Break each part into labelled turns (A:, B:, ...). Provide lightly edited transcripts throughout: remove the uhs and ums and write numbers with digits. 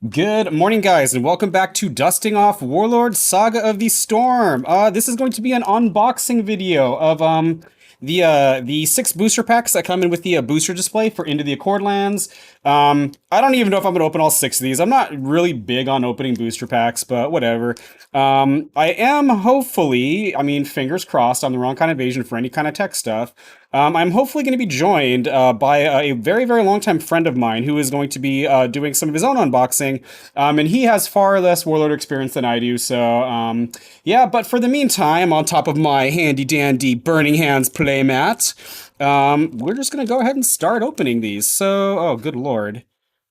A: Good morning, guys, and welcome back to Dusting Off Warlord Saga of the Storm. This is going to be an unboxing video of the six booster packs that come in with the booster display for Into the Accordlands. I don't even know if I'm gonna open all six of these. I'm not really big on opening booster packs, but whatever. I am hopefully, I mean, fingers crossed, I'm the wrong kind of Asian for any kind of tech stuff. I'm hopefully going to be joined by a very, very long-time friend of mine who is going to be doing some of his own unboxing, and he has far less Warlord experience than I do, so yeah, but for the meantime, on top of my handy-dandy Burning Hands playmat, we're just going to go ahead and start opening these. So, oh, good lord.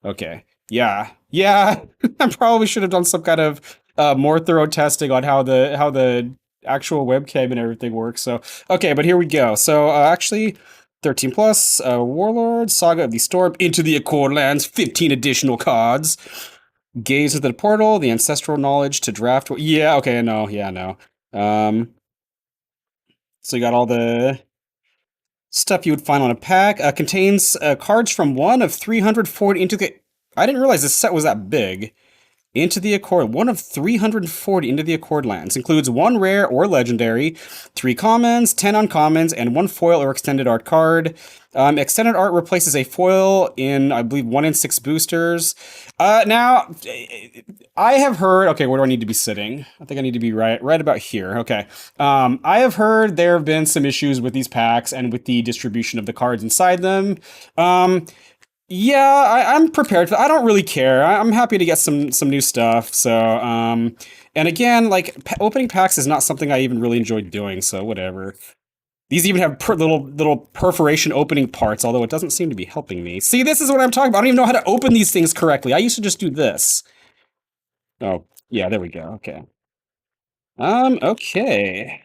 A: Okay, yeah, I probably should have done some kind of more thorough testing on how the actual webcam and everything works. So, okay, but here we go. So, actually, 13 plus, Warlord, Saga of the Storm, Into the Accordlands, 15 additional cards. Gaze into the portal, the ancestral knowledge to draft. Yeah, okay, no, yeah, no. So you got all the stuff you would find on a pack. Contains cards from one of 340 into the. I didn't realize this set was that big. Into the Accord, one of 340 Into the Accordlands. Includes one rare or legendary, 3 commons, 10 uncommons, and 1 foil or extended art card. Extended art replaces a foil in, I believe, 1 in 6 boosters. Now, I have heard, okay, where do I need to be sitting? I think I need to be right about here. Okay. I have heard there have been some issues with these packs and with the distribution of the cards inside them. Yeah, I'm prepared for that. I don't really care. I'm happy to get some new stuff. So, and again, like opening packs is not something I even really enjoy doing. So whatever. These even have little perforation opening parts, although it doesn't seem to be helping me. See, this is what I'm talking about. I don't even know how to open these things correctly. I used to just do this. Oh, yeah, there we go. Okay. Okay.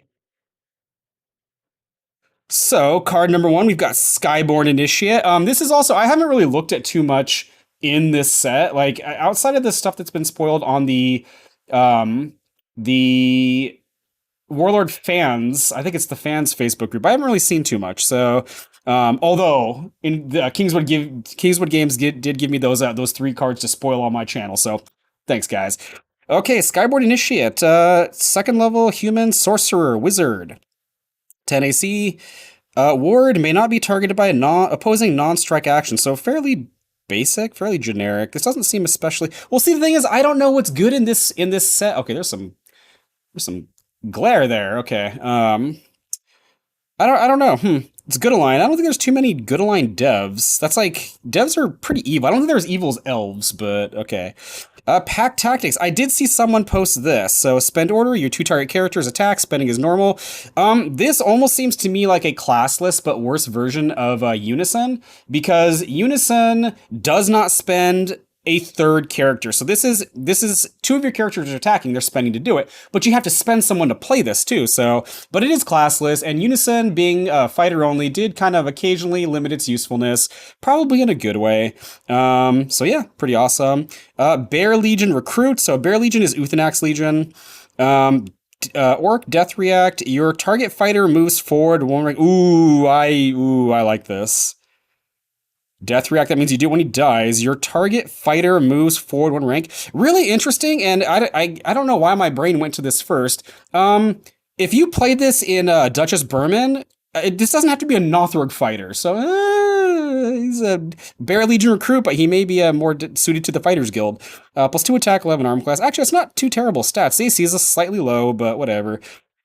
A: So, card number one, we've got Skyborn Initiate. This is also, I haven't really looked at too much in this set. Like, outside of the stuff that's been spoiled on the Warlord fans, I think it's the fans Facebook group. I haven't really seen too much. So, although in the Kingswood Games did give me those 3 cards to spoil on my channel. So, thanks, guys. Okay, Skyborn Initiate, second level human sorcerer wizard. 10 AC. Ward may not be targeted by a opposing non-strike action, so fairly basic, fairly generic. This doesn't seem especially. Well, see, the thing is, I don't know what's good in this set. Okay, there's some glare there. Okay, I don't know. It's good align. I don't think there's too many good align devs. That's like devs are pretty evil. I don't think there's evil as elves, but okay. Pack tactics. I did see someone post this. So spend order, your 2 target characters attack, spending is normal. This almost seems to me like a classless but worse version of Unison, because Unison does not spend a third character. So this is 2 of your characters are attacking, they're spending to do it, but you have to spend someone to play this too. So, but it is classless, and Unison being fighter only did kind of occasionally limit its usefulness, probably in a good way. So yeah, pretty awesome. Bear Legion Recruit. So Bear Legion is Uthanax Legion. Orc Death React. Your target fighter moves forward 1 rank. I like this. Death React, that means you do it when he dies. Your target fighter moves forward 1 rank. Really interesting, and I don't know why my brain went to this first. If you played this in Duchess Berman, this doesn't have to be a Northrog fighter. So he's a Bear Legion recruit, but he may be more suited to the Fighters Guild. +2 attack, 11 arm class. Actually, it's not too terrible stats. AC is slightly low, but whatever.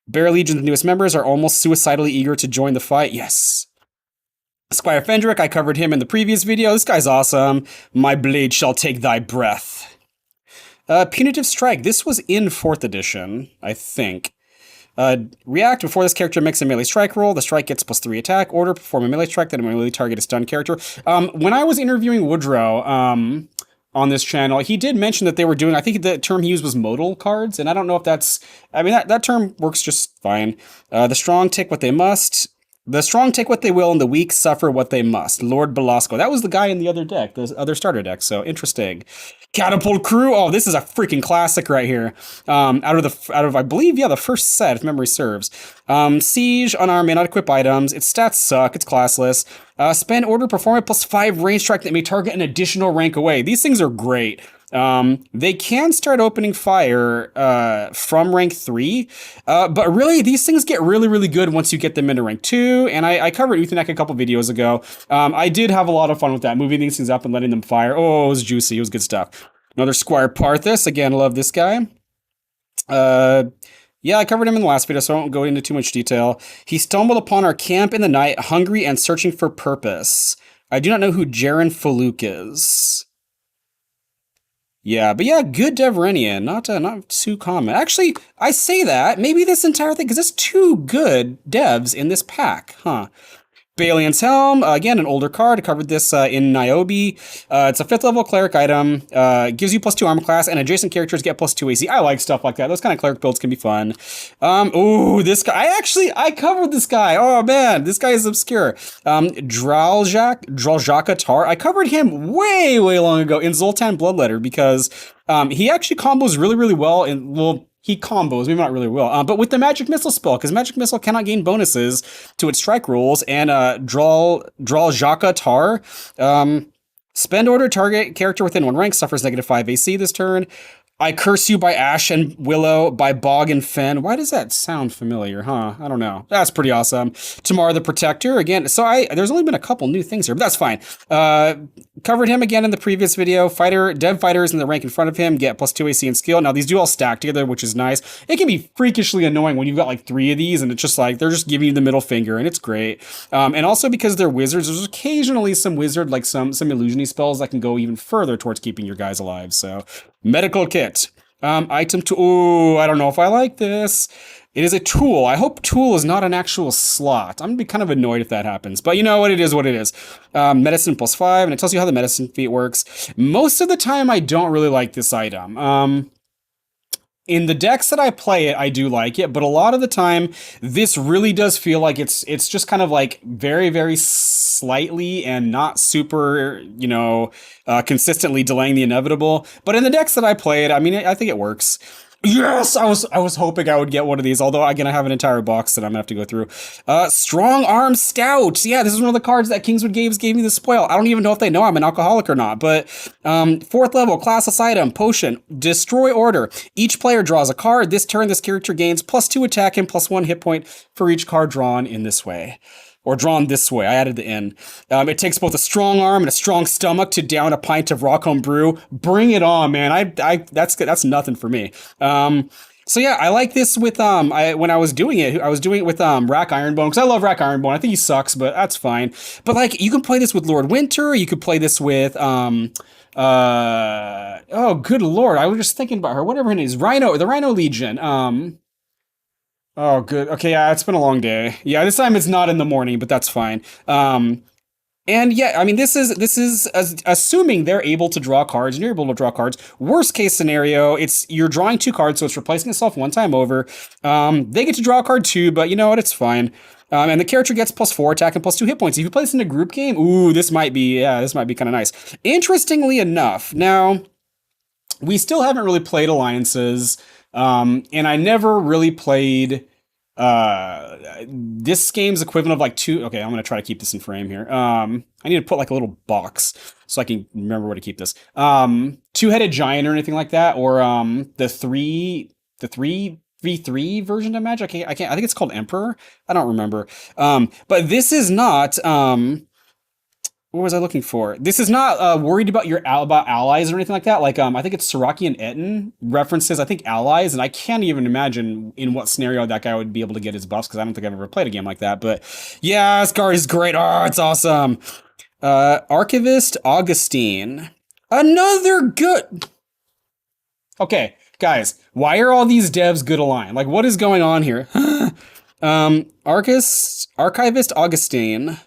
A: Bear Legion's newest members are almost suicidally eager to join the fight. Yes. Squire Fendrick, I covered him in the previous video. This guy's awesome. My blade shall take thy breath. Punitive Strike. This was in 4th edition, I think. React, before this character makes a melee strike roll, the strike gets +3 attack. Order, perform a melee strike that will melee target a stunned character. When I was interviewing Woodrow on this channel, he did mention that they were doing, I think the term he used was modal cards, and I don't know if that's, I mean, that term works just fine. The strong take what they must. The strong take what they will, and the weak suffer what they must. Lord Belasco. That was the guy in the other deck, the other starter deck, so interesting. Catapult Crew. Oh, this is a freaking classic right here. Out of I believe, yeah, the first set, if memory serves. Siege, unarmed, may not equip items. Its stats suck. It's classless. Spend order, perform it +5 range strike that may target an additional rank away. These things are great. They can start opening fire from rank 3, but really these things get really, really good once you get them into rank 2, and I covered Uthanac a couple videos ago. I did have a lot of fun with that, moving these things up and letting them fire. Oh, it was juicy. It was good stuff. Another Squire Parthas. Again, love this guy. Yeah, I covered him in the last video, so I won't go into too much detail. He stumbled upon our camp in the night, hungry and searching for purpose. I do not know who Jaren Faluk is. Yeah, but yeah, good Devrenian, not too common. Actually, I say that, maybe this entire thing, because there's 2 good devs in this pack, huh? Balian's Helm, again, an older card. I covered this in Niobe. It's a 5th level cleric item. Gives you +2 armor class, and adjacent characters get +2 AC. I like stuff like that. Those kind of cleric builds can be fun. Ooh, this guy. I covered this guy. Oh, man. This guy is obscure. Draljaka Tar. I covered him way, way long ago in Zoltan Bloodletter because he actually combos really, really well in, well, he combos, maybe not really well, but with the Magic Missile spell, because Magic Missile cannot gain bonuses to its strike rolls, and Draljaka Tar, spend order, target character within 1 rank suffers -5 AC this turn. I Curse You by Ash and Willow, by Bog and Fen. Why does that sound familiar, huh? I don't know. That's pretty awesome. Tamar the Protector, again. So there's only been a couple new things here, but that's fine. Covered him again in the previous video. Dev fighters in the rank in front of him get +2 AC and skill. Now, these do all stack together, which is nice. It can be freakishly annoying when you've got like 3 of these, and it's just like, they're just giving you the middle finger, and it's great. And also because they're wizards, there's occasionally some wizard, like some illusion-y spells that can go even further towards keeping your guys alive, so... Medical kit. Item to... Ooh, I don't know if I like this. It is a tool. I hope tool is not an actual slot. I'm going to be kind of annoyed if that happens. But you know what? It is what it is. Medicine +5, and it tells you how the medicine feat works. Most of the time, I don't really like this item. In the decks that I play it, I do like it, but a lot of the time, this really does feel like it's just kind of like very, very slightly and not super, consistently delaying the inevitable. But in the decks that I play it, I mean, I think it works. Yes, I was hoping I would get one of these, although again I have an entire box that I'm gonna have to go through. Strong Arm Stout. Yeah, this is one of the cards that Kingswood Games gave me the spoil. I don't even know if they know I'm an alcoholic or not, but 4th level, classless item, potion, destroy order. Each player draws a card. This turn, this character gains +2 attack and +1 hit point for each card drawn in this way. Or drawn this way. I added the N. It takes both a strong arm and a strong stomach to down a pint of Rockhome Brew. Bring it on, man. That's nothing for me. So yeah, I like this with when I was doing it with Rack Ironbone, because I love Rack Ironbone. I think he sucks, but that's fine. But like, you can play this with Lord Winter. You could play this with oh good lord, I was just thinking about her. Whatever her name is, the Rhino Legion. Oh, good. Okay, yeah, it's been a long day. Yeah, this time it's not in the morning, but that's fine. And yeah, I mean, this is assuming they're able to draw cards, and you're able to draw cards. Worst case scenario, you're drawing 2 cards, so it's replacing itself 1 time over. They get to draw a card too, but you know what? It's fine. And the character gets +4 attack and +2 hit points. If you play this in a group game, ooh, this might be kind of nice. Interestingly enough, now we still haven't really played alliances. And I never really played this game's equivalent of like 2. Okay, I'm gonna try to keep this in frame here. I need to put like a little box so I can remember where to keep this. 2-headed giant or anything like that, or the 3v3 version of Magic. I can't. I think it's called Emperor. I don't remember. But this is not. What was I looking for? This is not worried about about allies or anything like that. Like, I think it's Siraki and Etten references, I think, allies, and I can't even imagine in what scenario that guy would be able to get his buffs, because I don't think I've ever played a game like that. But yeah, this card is great. Oh, it's awesome. Archivist Augustine. Another good... Okay, guys, why are all these devs good aligned? Like, what is going on here? Archivist Augustine.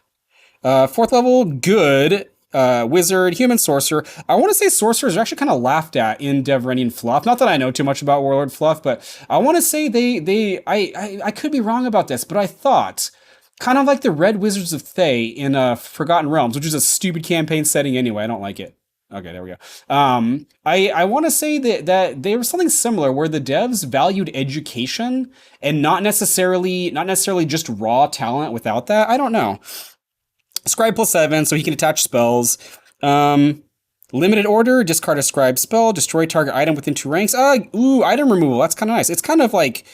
A: 4th level, good. Wizard, human sorcerer. I want to say sorcerers are actually kind of laughed at in Devrenian fluff. Not that I know too much about Warlord fluff, but I want to say I could be wrong about this, but I thought kind of like the Red Wizards of Thay in Forgotten Realms, which is a stupid campaign setting anyway. I don't like it. Okay, there we go. I want to say that they were something similar, where the devs valued education and not necessarily just raw talent without that. I don't know. Scribe +7, so he can attach spells. Limited order, discard a scribe spell, destroy target item within 2 ranks. Ooh, item removal. That's kind of nice. It's kind of like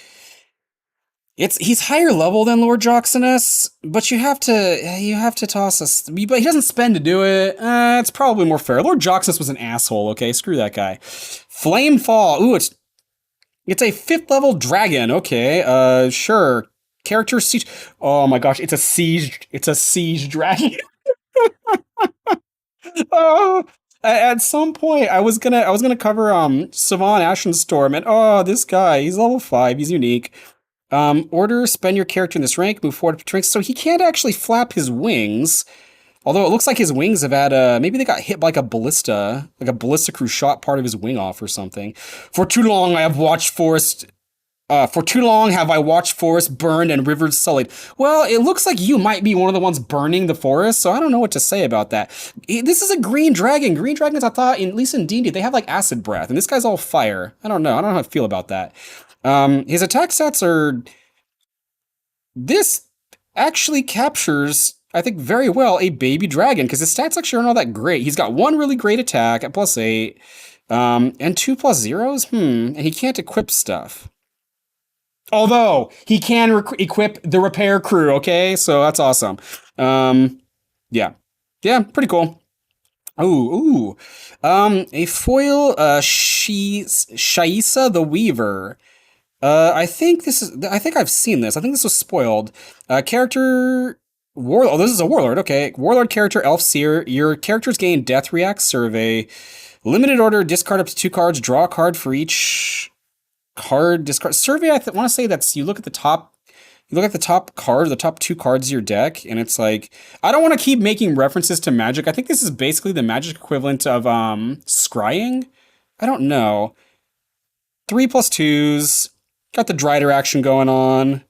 A: he's higher level than Lord Joxinus, but you have to toss us. But he doesn't spend to do it. It's probably more fair. Lord Joxinus was an asshole. Okay, screw that guy. Flame Fall. Ooh, it's a 5th level dragon. Okay, sure. Character siege. Oh my gosh, it's a siege. It's a siege dragon. Oh, at some point, I was gonna cover Savon Ashen Storm, and oh, this guy, he's level 5. He's unique. Order, spend your character in this rank, move forward up to ranks. So he can't actually flap his wings. Although it looks like his wings have had maybe they got hit by like a ballista crew shot part of his wing off or something. For too long have I watched forests burned and rivers sullied. Well, it looks like you might be one of the ones burning the forest, so I don't know what to say about that. This is a green dragon. Green dragons, I thought, at least in D&D, they have like acid breath, and this guy's all fire. I don't know. I don't know how to feel about that. His attack stats are. This actually captures, I think, very well a baby dragon because his stats actually aren't all that great. He's got one really great attack at +8, and 2+0s. And he can't equip stuff. Although he can equip the repair crew. Okay, so that's awesome. Yeah, yeah, pretty cool. Ooh. A foil, Shaisa the Weaver. I think I've seen this. I think this was spoiled. Character Warlord. Oh, this is a Warlord. Okay. Warlord character, Elf Seer. Your characters gain Death React Survey. Limited order, discard up to 2 cards, draw a card for each card. Discard. Survey, I want to say that's, you look at the top. You look at the top card, the top 2 cards of your deck, and it's like, I don't want to keep making references to Magic. I think this is basically the Magic equivalent of scrying. I don't know. 3+2s. Got the Drider action going on.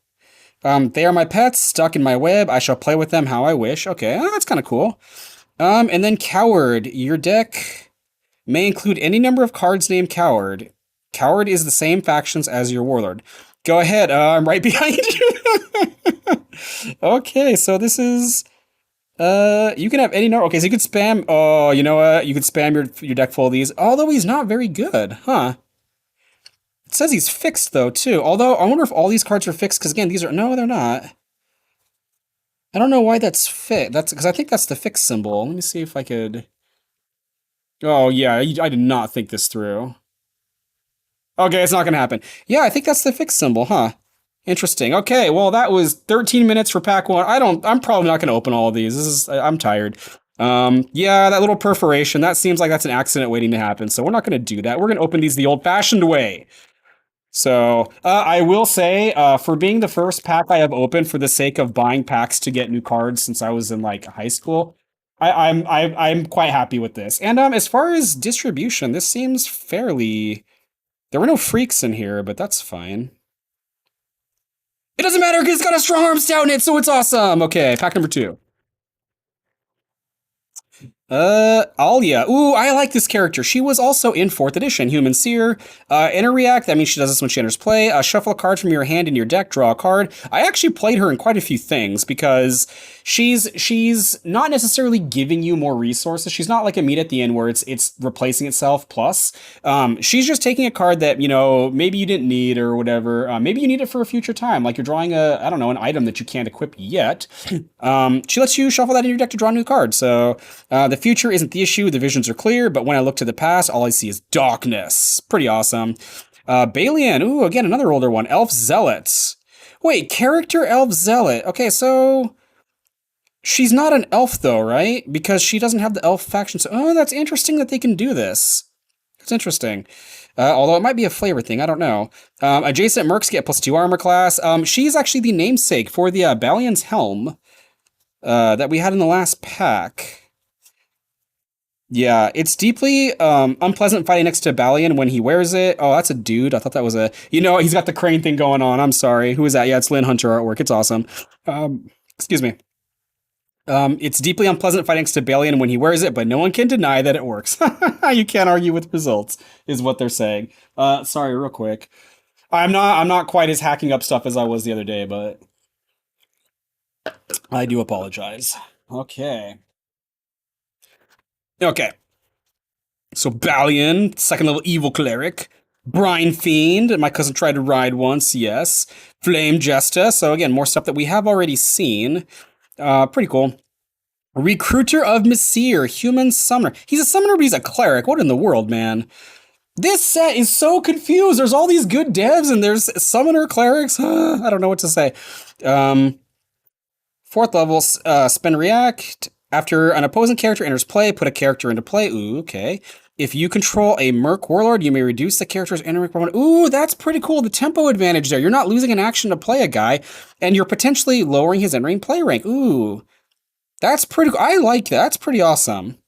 A: They are my pets, stuck in my web. I shall play with them how I wish. Okay, that's kind of cool. And then Coward. Your deck may include any number of cards named Coward. Coward is the same factions as your Warlord. Go ahead, I'm right behind you. Okay, so this is... you can have any number... Okay, so you could spam... Oh, you know what? You could spam your deck full of these. Although he's not very good, huh? It says he's fixed, though, too. Although, I wonder if all these cards are fixed, because, again, these are... No, they're not. I don't know why that's fixed. That's because I think that's the fixed symbol. Let me see if I could... Oh, yeah, I did not think this through. Okay, it's not going to happen. Yeah, I think that's the fixed symbol, huh? Interesting. Okay, well, that was 13 minutes for pack 1. I'm probably not going to open all of these. I'm tired. Yeah, that little perforation, that seems like that's an accident waiting to happen, so we're not going to do that. We're going to open these the old-fashioned way. So, I will say, for being the first pack I have opened for the sake of buying packs to get new cards since I was in, like, high school, I'm quite happy with this. And, as far as distribution, this seems fairly... There were no freaks in here, but that's fine. It doesn't matter because it's got a strong arm stout in it, so it's awesome! Okay, pack number 2. Alia. Ooh, I like this character. She was also in 4th edition, Human Seer. In her react, that means she does this when she enters play. Shuffle a card from your hand in your deck, draw a card. I actually played her in quite a few things because she's not necessarily giving you more resources. She's not like a meat at the end where it's replacing itself plus. She's just taking a card that, maybe you didn't need or whatever. Maybe you need it for a future time, like you're drawing an item that you can't equip yet. She lets you shuffle that in your deck to draw a new card. So, the future isn't the issue, the visions are clear, but when I look to the past, all I see is darkness. Pretty awesome. Balian, ooh, again, another older one. Elf Zealots. Wait, character Elf Zealot. Okay, so... She's not an elf, though, right? Because she doesn't have the elf faction. So, oh, that's interesting that they can do this. It's interesting. Although it might be a flavor thing, I don't know. Adjacent mercs get +2 armor class. She's actually the namesake for the Balian's helm that we had in the last pack. Yeah, it's deeply unpleasant fighting next to Balian when he wears it. Oh, that's a dude. I thought that was a... he's got the crane thing going on. I'm sorry. Who is that? Yeah, it's Lynn Hunter artwork. It's awesome. Excuse me. It's deeply unpleasant fighting next to Balian when he wears it, but no one can deny that it works. You can't argue with results, is what they're saying. Sorry, real quick. I'm not quite as hacking up stuff as I was the other day, but I do apologize. Okay. Okay. So Balian, second level evil cleric. Brine Fiend, my cousin tried to ride once, yes. Flame Jesta, so again, more stuff that we have already seen. Pretty cool. Recruiter of Messir, human summoner. He's a summoner, but he's a cleric. What in the world, man? This set is so confused. There's all these good devs, and there's summoner clerics. I don't know what to say. Um, Fourth level, spend react. After an opposing character enters play, put a character into play. Ooh, okay. If you control a Merc Warlord, you may reduce the character's entering component. Ooh, that's pretty cool. The tempo advantage there. You're not losing an action to play a guy, and you're potentially lowering his entering play rank. Ooh, that's pretty cool. I like that. That's pretty awesome.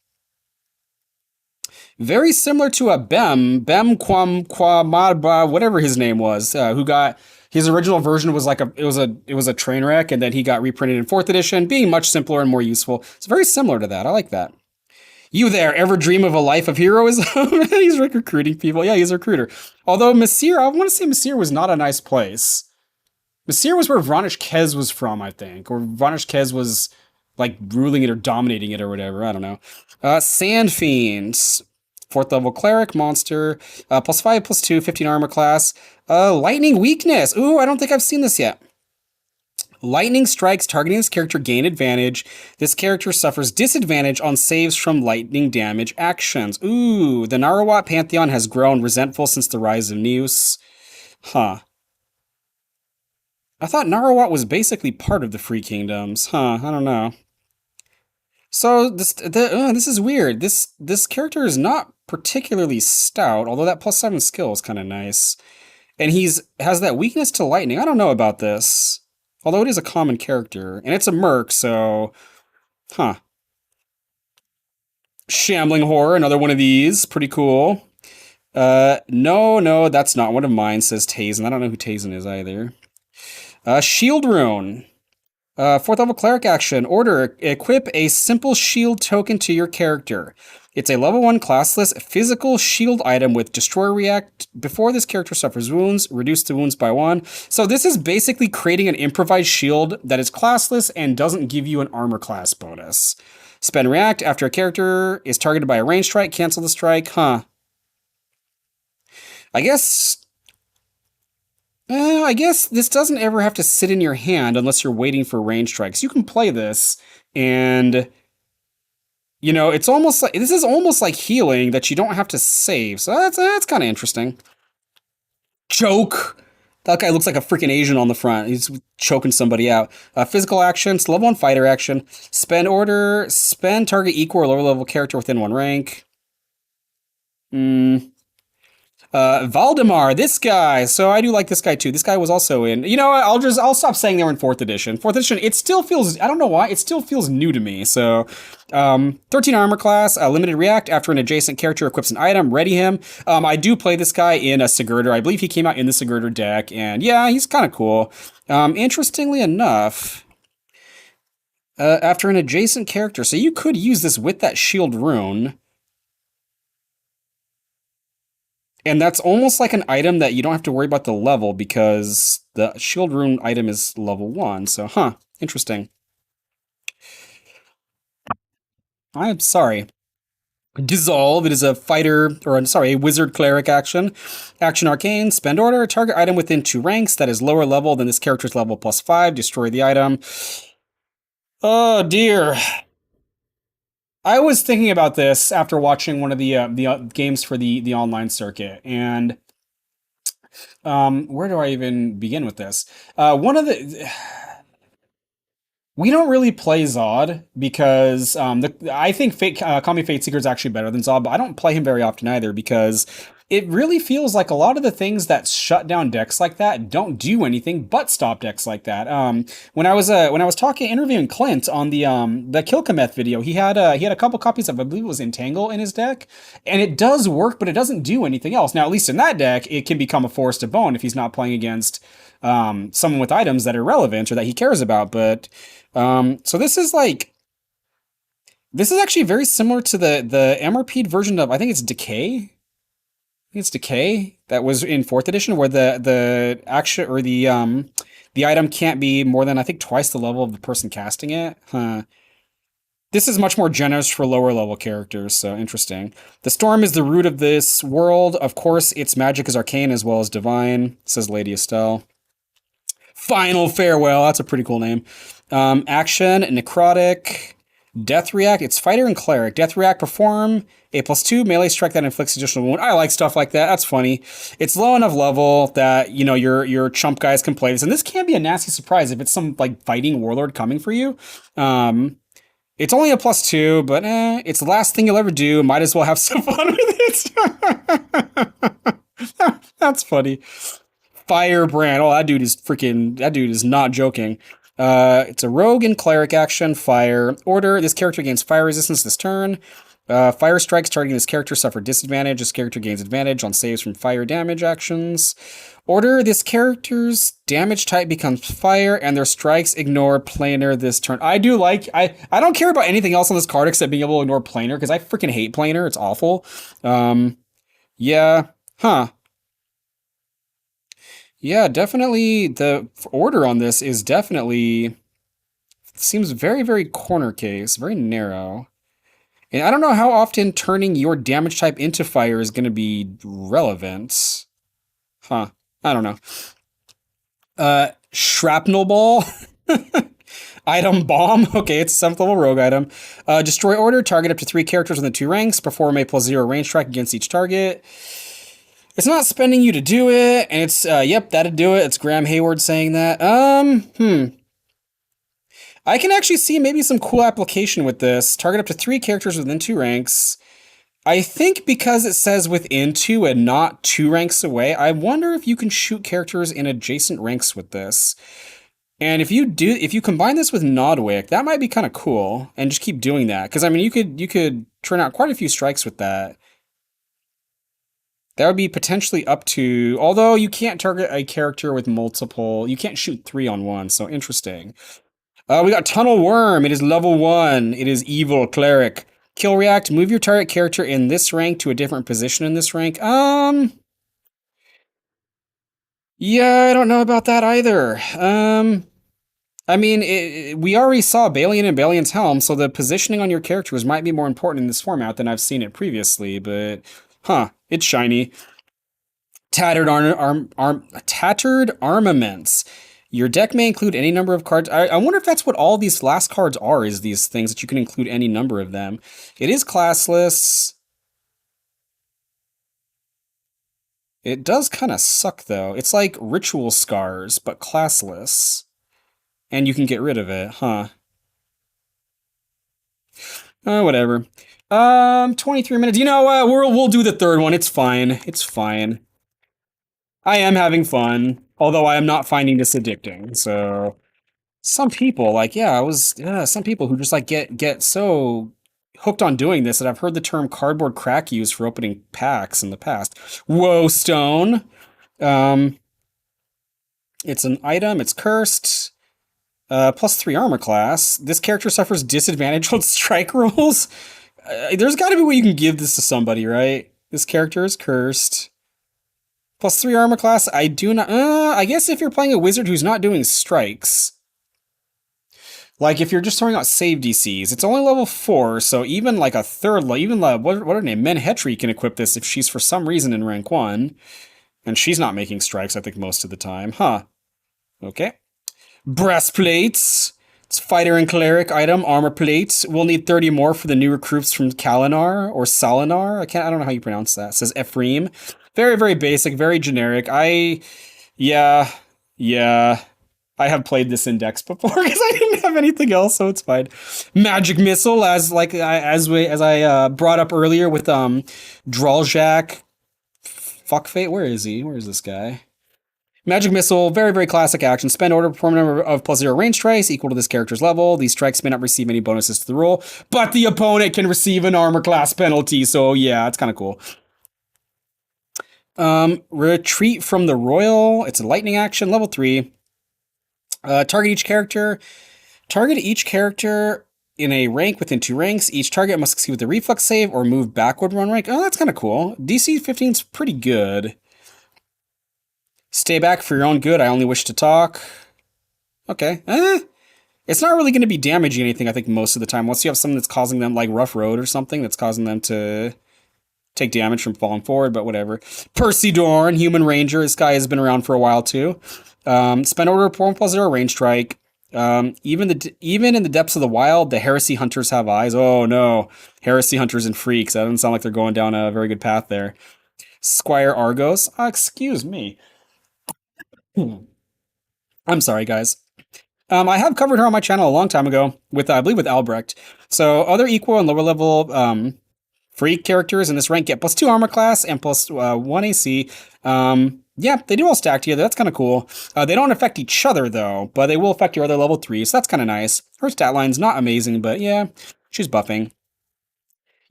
A: Very similar to a Bem Quamaba, whatever his name was, who got his original version was like a train wreck, and then he got reprinted in fourth edition, being much simpler and more useful. It's very similar to that. I like that. You there ever dream of a life of heroism? He's recruiting people. Yeah, he's a recruiter. Although Messir, I want to say Messir was not a nice place. Messir was where Vranish Kez was from, I think, or Vranish Kez was like ruling it or dominating it or whatever. I don't know. Sand Fiends. Fourth level cleric monster, plus 5, plus 2, 15 armor class. Lightning weakness. Ooh, I don't think I've seen this yet. Lightning strikes targeting this character gain advantage. This character suffers disadvantage on saves from lightning damage actions. Ooh, the Narawat Pantheon has grown resentful since the rise of Neus. Huh. I thought Narawat was basically part of the Free Kingdoms. Huh, I don't know. So this is weird. This character is not particularly stout, although that plus 7 skill is kind of nice. And he's has that weakness to lightning. I don't know about this. Although it is a common character. And it's a merc, so huh. Shambling Horror, another one of these. Pretty cool. No, that's not one of mine, says Tazen. I don't know who Tazen is either. Shield Rune. Fourth level cleric action. Order, equip a simple shield token to your character. It's a level 1 classless physical shield item with destroy react. Before this character suffers wounds, reduce the wounds by 1. So this is basically creating an improvised shield that is classless and doesn't give you an armor class bonus. Spend react after a character is targeted by a range strike, cancel the strike. Huh. I guess this doesn't ever have to sit in your hand unless you're waiting for range strikes. You can play this, and it's almost like this is almost like healing that you don't have to save. So that's kind of interesting. Choke. That guy looks like a freaking Asian on the front. He's choking somebody out. Physical actions, level 1 fighter action. Spend order, spend target equal or lower level character within 1 rank. Valdemar, this guy. So I do like this guy too. This guy was also in. You know what? I'll stop saying they were in fourth edition. Fourth edition, it still feels. I don't know why. It still feels new to me. So, 13 armor class, limited react after an adjacent character equips an item. Ready him. I do play this guy in a Sigurdur. I believe he came out in the Sigurdur deck, and yeah, he's kind of cool. Interestingly enough. After an adjacent character, so you could use this with that shield rune. And that's almost like an item that you don't have to worry about the level because the shield rune item is level 1. So, interesting. I am sorry. Dissolve. It is a fighter, or I'm sorry, a wizard cleric action. Action arcane. Spend order. Target item within 2 ranks that is lower level than this character's level plus 5. Destroy the item. Oh dear. I was thinking about this after watching one of the games for the online circuit, and where do I even begin with this? One of the we don't really play Zod because I think Kami Fate Seeker is actually better than Zod, but I don't play him very often either because it really feels like a lot of the things that shut down decks like that don't do anything but stop decks like that. When I was interviewing Clint on the Kilkameth video, he had a couple copies of, I believe it was Entangle in his deck, and it does work, but it doesn't do anything else. Now, at least in that deck, it can become a force to bone if he's not playing against someone with items that are relevant or that he cares about. But so this is actually very similar to the MRP version of, I think it's Decay. It's Decay that was in fourth edition, where the action or the item can't be more than, I think, twice the level of the person casting it. Huh. This is much more generous for lower level characters, so interesting. The storm is the root of this world. Of course, its magic is arcane as well as divine, says Lady Estelle. Final Farewell, that's a pretty cool name. Action, Necrotic, Death React. It's Fighter and Cleric. Death React, perform a+2 melee strike that inflicts additional wound. I like stuff like that. That's funny. It's low enough level that, you know, your chump guys can play this. And this can be a nasty surprise if it's some, like, fighting warlord coming for you. It's only a +2, but it's the last thing you'll ever do. Might as well have some fun with it. That's funny. Firebrand. Oh, that dude is not joking. It's a rogue and cleric action. Fire. Order. This character gains fire resistance this turn. Fire strikes targeting this character suffer disadvantage. This character gains advantage on saves from fire damage actions. Order. This character's damage type becomes fire, and their strikes ignore planar this turn. I don't care about anything else on this card except being able to ignore planar, because I freaking hate planar. It's awful. Yeah. Huh. Yeah, definitely the order on this is definitely seems very, very corner case, very narrow. And I don't know how often turning your damage type into fire is going to be relevant. Huh. I don't know. Shrapnel Ball. Item Bomb. Okay, it's a 7th level rogue item. Destroy order. Target up to 3 characters in the 2 ranks. Perform a +0 range strike against each target. It's not spending you to do it, and it's, yep, that'd do it. It's Graham Hayward saying that. I can actually see maybe some cool application with this. Target up to 3 characters within 2 ranks. I think because it says within 2 and not 2 ranks away, I wonder if you can shoot characters in adjacent ranks with this. And if you combine this with Nodwick, that might be kind of cool, and just keep doing that. Because, I mean, you could turn out quite a few strikes with that. That would be potentially up to, although you can't target a character with multiple, you can't shoot 3 on 1, so interesting. We got Tunnel Worm. It is level 1. It is evil cleric. Kill react. Move your target character in this rank to a different position in this rank. Yeah, I don't know about that either. I mean, we already saw Balian and Balian's Helm, so the positioning on your characters might be more important in this format than I've seen it previously, but it's shiny. Tattered armaments. Your deck may include any number of cards. I wonder if that's what all these last cards are, is these things that you can include any number of them. It is classless. It does kind of suck, though. It's like Ritual Scars, but classless. And you can get rid of it, huh? Whatever. 23 minutes. You know what? We'll do the third one. It's fine. It's fine. I am having fun, although I am not finding this addicting. So some people, like, some people who just like get so hooked on doing this that I've heard the term cardboard crack used for opening packs in the past. Whoa, Stone. It's an item. It's cursed. +3 armor class. This character suffers disadvantage on strike rolls. There's got to be a way you can give this to somebody, right? This character is cursed. +3 armor class. I do not. I guess if you're playing a wizard who's not doing strikes, like if you're just throwing out save DCs, it's only level 4. So even like a third, even what are her name? Menhetri can equip this if she's for some reason in rank 1, and she's not making strikes. I think most of the time, huh? Okay. Breastplates. It's fighter and cleric item, armor plate. We'll need 30 more for the new recruits from Kalinar or Salinar. I don't know how you pronounce that. It says Ephraim. Very, very basic, very generic. Yeah. I have played this index before because I didn't have anything else, so it's fine. Magic Missile, as I brought up earlier with Droljack. Fuckfate, where is he? Where is this guy? Magic Missile, very, very classic action. Spend order, perform a number of +0 range strikes equal to this character's level. These strikes may not receive any bonuses to the roll, but the opponent can receive an armor class penalty, so yeah, it's kind of cool. Retreat from the Royal. It's a lightning action, level 3. Target each character. Target each character in a rank within 2 ranks. Each target must succeed with a reflex save or move backward 1 rank. Oh, that's kind of cool. DC 15 is pretty good. Stay back for your own good. I only wish to talk. Okay. It's not really going to be damaging anything, I think, most of the time. Unless you have something that's causing them, like Rough Road or something, that's causing them to take damage from falling forward, but whatever. Percy Dorn, Human Ranger. This guy has been around for a while, too. Spend order of 4+0 range strike. Even in the depths of the wild, the Heresy Hunters have eyes. Oh, no. Heresy Hunters and Freaks. That doesn't sound like they're going down a very good path there. Squire Argos. Excuse me. I'm sorry, guys. I have covered her on my channel a long time ago with, I believe, with Albrecht. So other equal and lower level freak characters in this rank get +2 armor class and +1 AC. Yeah, they do all stack together. That's kind of cool. They don't affect each other though, but they will affect your other level 3, so that's kind of nice. Her stat line's not amazing, but yeah, she's buffing.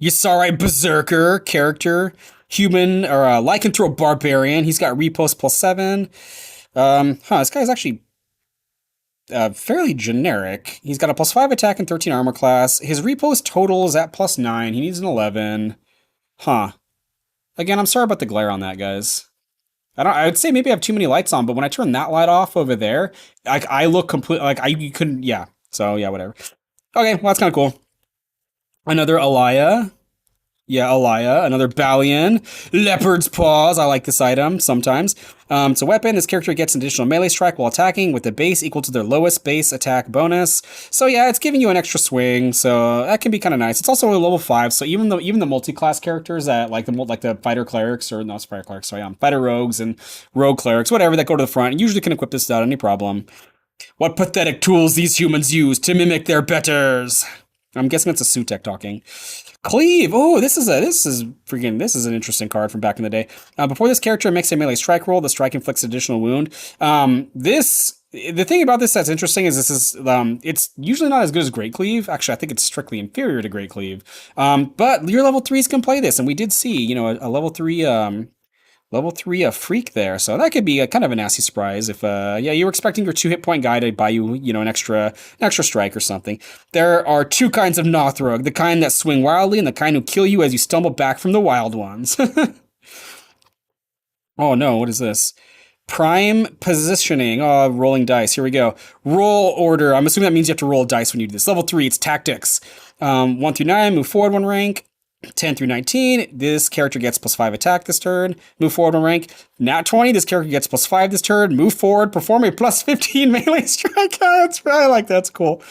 A: Yasari Berserker character, human or lycanthrope barbarian. He's got repost +7. This guy's actually fairly generic. He's got a +5 attack and 13 armor class. His repost total is at +9. He needs an 11. Huh. Again, I'm sorry about the glare on that, guys. I would say maybe I have too many lights on, but when I turn that light off over there, like I look completely like you couldn't. Yeah. So yeah, whatever. Okay, well that's kind of cool. Another Alaya. Yeah, Alaya, another Balian. Leopard's Paws, I like this item sometimes. It's a weapon. This character gets an additional melee strike while attacking with the base equal to their lowest base attack bonus. So yeah, it's giving you an extra swing, so that can be kind of nice. It's also only level 5, so even the multi-class characters that like the fighter clerics, or no, it's fighter clerics, sorry, fighter rogues and rogue clerics, whatever, that go to the front, usually can equip this without any problem. What pathetic tools these humans use to mimic their betters. I'm guessing it's a Sutek talking. Cleave. Oh, this is an interesting card from back in the day. Before this character makes a melee strike roll, the strike inflicts additional wound. The thing about this that's interesting is it's usually not as good as Great Cleave. Actually, I think it's strictly inferior to Great Cleave. But your level 3s can play this, and we did see, a level 3 freak there, so that could be a kind of a nasty surprise if you were expecting your 2 hit point guy to buy you, an extra strike or something. There are 2 kinds of Nothrog, the kind that swing wildly and the kind who kill you as you stumble back from the wild ones. Oh no, what is this? Prime positioning. Oh, rolling dice. Here we go. Roll order. I'm assuming that means you have to roll dice when you do this. Level 3, it's tactics. 1 through 9, move forward 1 rank. 10 through 19, this character gets +5 attack this turn, move forward 1 rank. Nat 20, this character gets +5 this turn, move forward, perform a +15 melee strike. I like that's cool.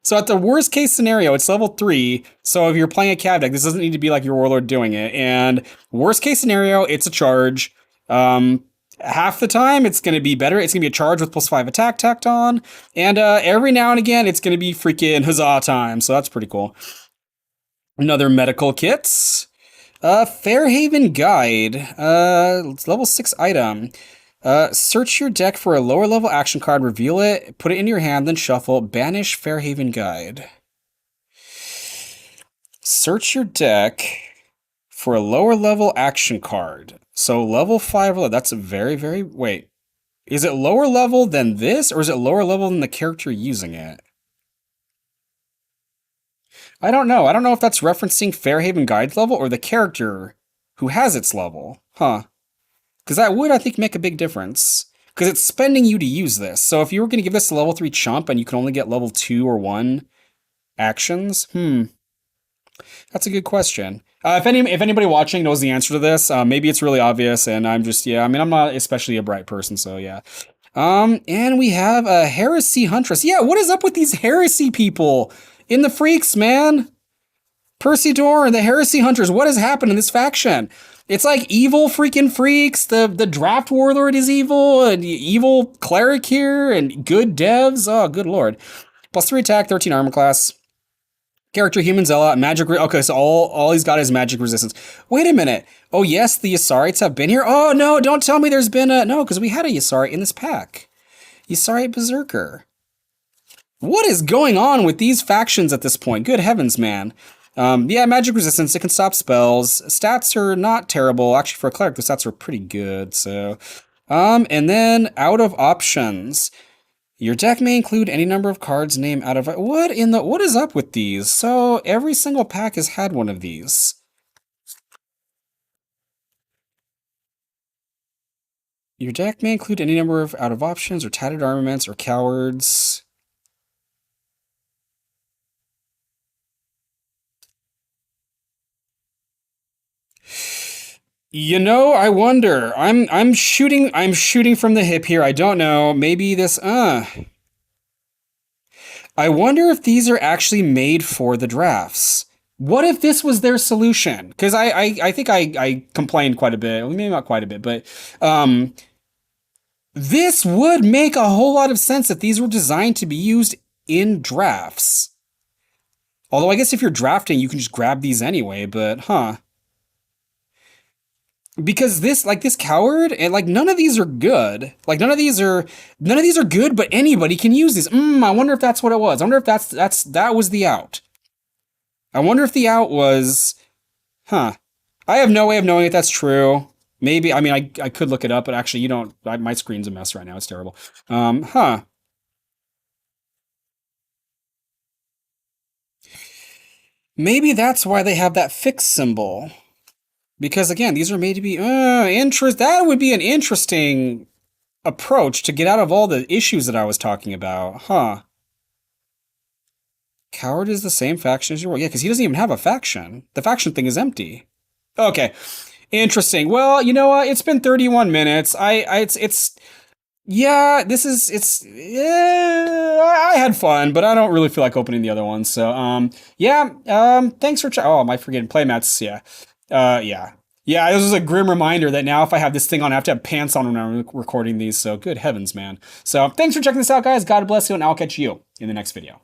A: So at the worst case scenario, it's level 3, so if you're playing a cav deck, this doesn't need to be like your Warlord doing it, and worst case scenario, it's a charge. Half the time, it's going to be better. It's going to be a charge with +5 attack tacked on, and every now and again, it's going to be freaking huzzah time, so that's pretty cool. Another medical kits. Fairhaven Guide. It's level 6 item. Search your deck for a lower level action card, reveal it, put it in your hand, then shuffle. Banish Fairhaven Guide. Search your deck for a lower level action card. So level 5, that's a very, very... Wait. Is it lower level than this, or is it lower level than the character using it? I don't know. I don't know if that's referencing Fairhaven Guide's level or the character who has its level. Huh. Because that would, I think, make a big difference. Because it's spending you to use this. So if you were going to give this a level 3 chump and you can only get level 2 or 1 actions, that's a good question. If anybody watching knows the answer to this, maybe it's really obvious, and I'm not especially a bright person, so yeah. And we have a Heresy Huntress. Yeah, what is up with these Heresy people in the Freaks, man? Percy Dorn, the Heresy Hunters, what has happened in this faction? It's like evil freaking Freaks, the Draft Warlord is evil, and evil Cleric here, and good devs, oh, good lord. +3 attack, 13 armor class. Character Human Zealot, magic... Okay, so all he's got is magic resistance. Wait a minute. Oh, yes, the Yasarites have been here? Oh, no, don't tell me there's been a... No, because we had a Yasarite in this pack. Yasarite Berserker. What is going on with these factions at this point? Good heavens, man. Yeah, magic resistance, it can stop spells. Stats are not terrible. Actually, for a cleric, the stats are pretty good, so... and then, out of options... Your deck may include any number of cards named out of... What is up with these? So, every single pack has had one of these. Your deck may include any number of out of options or tattered armaments or cowards. You know, I wonder. I'm shooting from the hip here. I don't know. Maybe this I wonder if these are actually made for the drafts. What if this was their solution? Because I think I complained quite a bit. Well, maybe not quite a bit, but um, this would make a whole lot of sense if these were designed to be used in drafts. Although I guess if you're drafting, you can just grab these anyway, but huh. Because this coward and like none of these are good. Like none of these are good, but anybody can use these. I wonder if that's what it was. I wonder if that was the out. I wonder if the out was huh. I have no way of knowing if that's true. Maybe I mean I could look it up, but actually you don't my screen's a mess right now. It's terrible. Huh. Maybe that's why they have that fix symbol. Because again, these are made to be interest. That would be an interesting approach to get out of all the issues that I was talking about, huh? Coward is the same faction as your yeah, because he doesn't even have a faction. The faction thing is empty. Okay, interesting. Well, you know what? It's been 31 minutes. It's yeah. This is it's yeah. I had fun, but I don't really feel like opening the other one. So yeah. Thanks for oh, am I forgetting playmats? Yeah. Yeah. Yeah, this was a grim reminder that now if I have this thing on, I have to have pants on when I'm recording these. So good heavens, man. So thanks for checking this out, guys. God bless you, and I'll catch you in the next video.